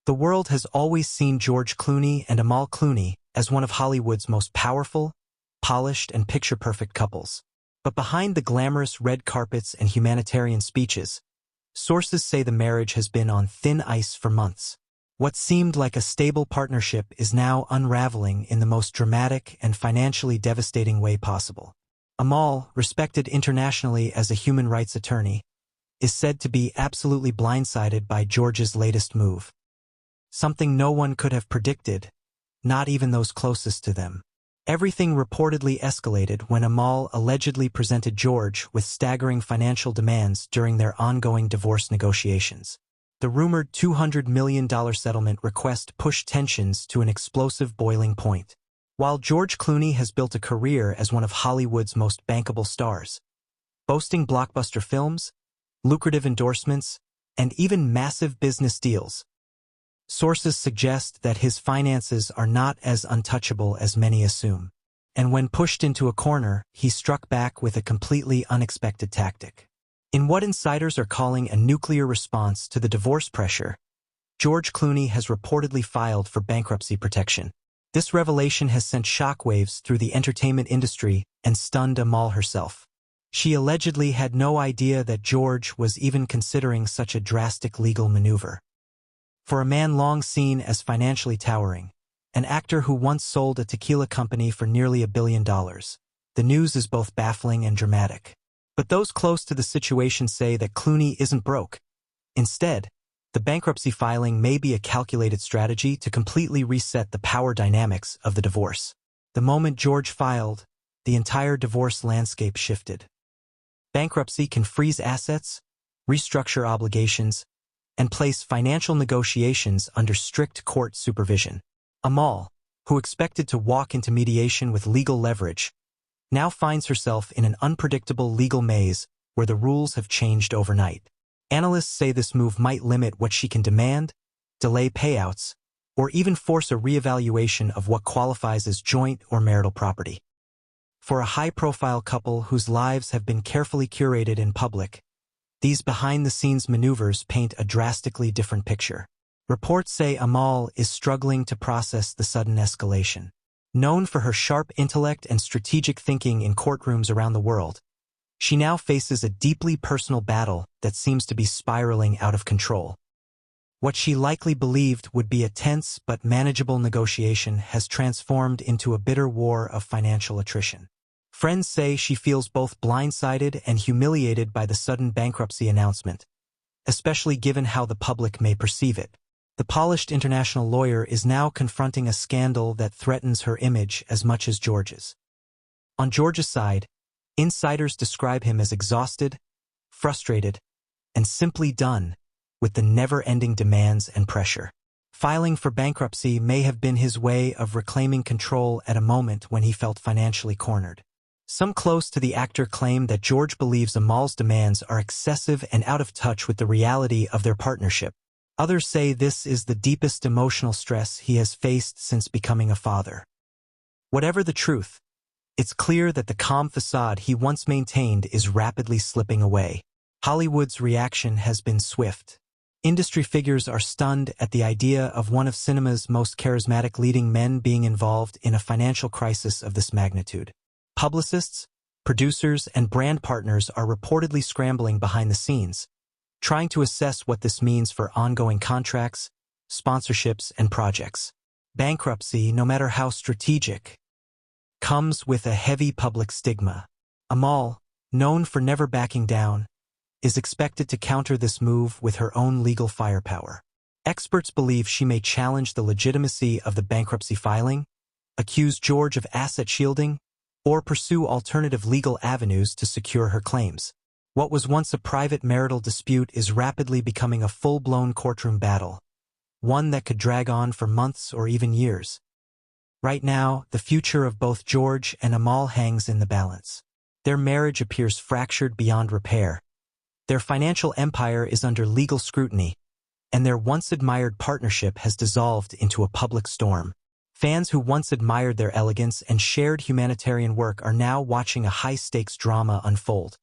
The world has always seen George Clooney and Amal Clooney as one of Hollywood's most powerful, polished, and picture-perfect couples. But behind the glamorous red carpets and humanitarian speeches, sources say the marriage has been on thin ice for months. What seemed like a stable partnership is now unraveling in the most dramatic and financially devastating way possible. Amal, respected internationally as a human rights attorney, is said to be absolutely blindsided by George's latest move. Something no one could have predicted, not even those closest to them. Everything reportedly escalated when Amal allegedly presented George with staggering financial demands during their ongoing divorce negotiations. The rumored $200 million settlement request pushed tensions to an explosive boiling point. While George Clooney has built a career as one of Hollywood's most bankable stars, boasting blockbuster films, lucrative endorsements, and even massive business deals, sources suggest that his finances are not as untouchable as many assume. And when pushed into a corner, he struck back with a completely unexpected tactic. In what insiders are calling a nuclear response to the divorce pressure, George Clooney has reportedly filed for bankruptcy protection. This revelation has sent shockwaves through the entertainment industry and stunned Amal herself. She allegedly had no idea that George was even considering such a drastic legal maneuver. For a man long seen as financially towering, an actor who once sold a tequila company for nearly $1 billion, the news is both baffling and dramatic. But those close to the situation say that Clooney isn't broke. Instead, the bankruptcy filing may be a calculated strategy to completely reset the power dynamics of the divorce. The moment George filed, the entire divorce landscape shifted. Bankruptcy can freeze assets, restructure obligations, and place financial negotiations under strict court supervision. Amal, who expected to walk into mediation with legal leverage, now finds herself in an unpredictable legal maze where the rules have changed overnight. Analysts say this move might limit what she can demand, delay payouts, or even force a reevaluation of what qualifies as joint or marital property. For a high-profile couple whose lives have been carefully curated in public, these behind-the-scenes maneuvers paint a drastically different picture. Reports say Amal is struggling to process the sudden escalation. Known for her sharp intellect and strategic thinking in courtrooms around the world, she now faces a deeply personal battle that seems to be spiraling out of control. What she likely believed would be a tense but manageable negotiation has transformed into a bitter war of financial attrition. Friends say she feels both blindsided and humiliated by the sudden bankruptcy announcement, especially given how the public may perceive it. The polished international lawyer is now confronting a scandal that threatens her image as much as George's. On George's side, insiders describe him as exhausted, frustrated, and simply done with the never-ending demands and pressure. Filing for bankruptcy may have been his way of reclaiming control at a moment when he felt financially cornered. Some close to the actor claim that George believes Amal's demands are excessive and out of touch with the reality of their partnership. Others say this is the deepest emotional stress he has faced since becoming a father. Whatever the truth, it's clear that the calm facade he once maintained is rapidly slipping away. Hollywood's reaction has been swift. Industry figures are stunned at the idea of one of cinema's most charismatic leading men being involved in a financial crisis of this magnitude. Publicists, producers, and brand partners are reportedly scrambling behind the scenes, trying to assess what this means for ongoing contracts, sponsorships, and projects. Bankruptcy, no matter how strategic, comes with a heavy public stigma. Amal, known for never backing down, is expected to counter this move with her own legal firepower. Experts believe she may challenge the legitimacy of the bankruptcy filing, accuse George of asset shielding, or pursue alternative legal avenues to secure her claims. What was once a private marital dispute is rapidly becoming a full-blown courtroom battle, one that could drag on for months or even years. Right now, the future of both George and Amal hangs in the balance. Their marriage appears fractured beyond repair. Their financial empire is under legal scrutiny, and their once-admired partnership has dissolved into a public storm. Fans who once admired their elegance and shared humanitarian work are now watching a high-stakes drama unfold,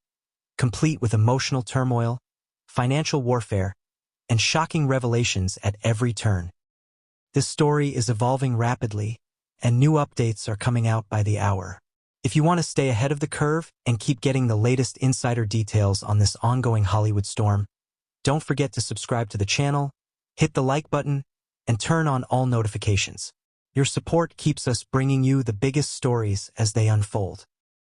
complete with emotional turmoil, financial warfare, and shocking revelations at every turn. This story is evolving rapidly, and new updates are coming out by the hour. If you want to stay ahead of the curve and keep getting the latest insider details on this ongoing Hollywood storm, don't forget to subscribe to the channel, hit the like button, and turn on all notifications. Your support keeps us bringing you the biggest stories as they unfold.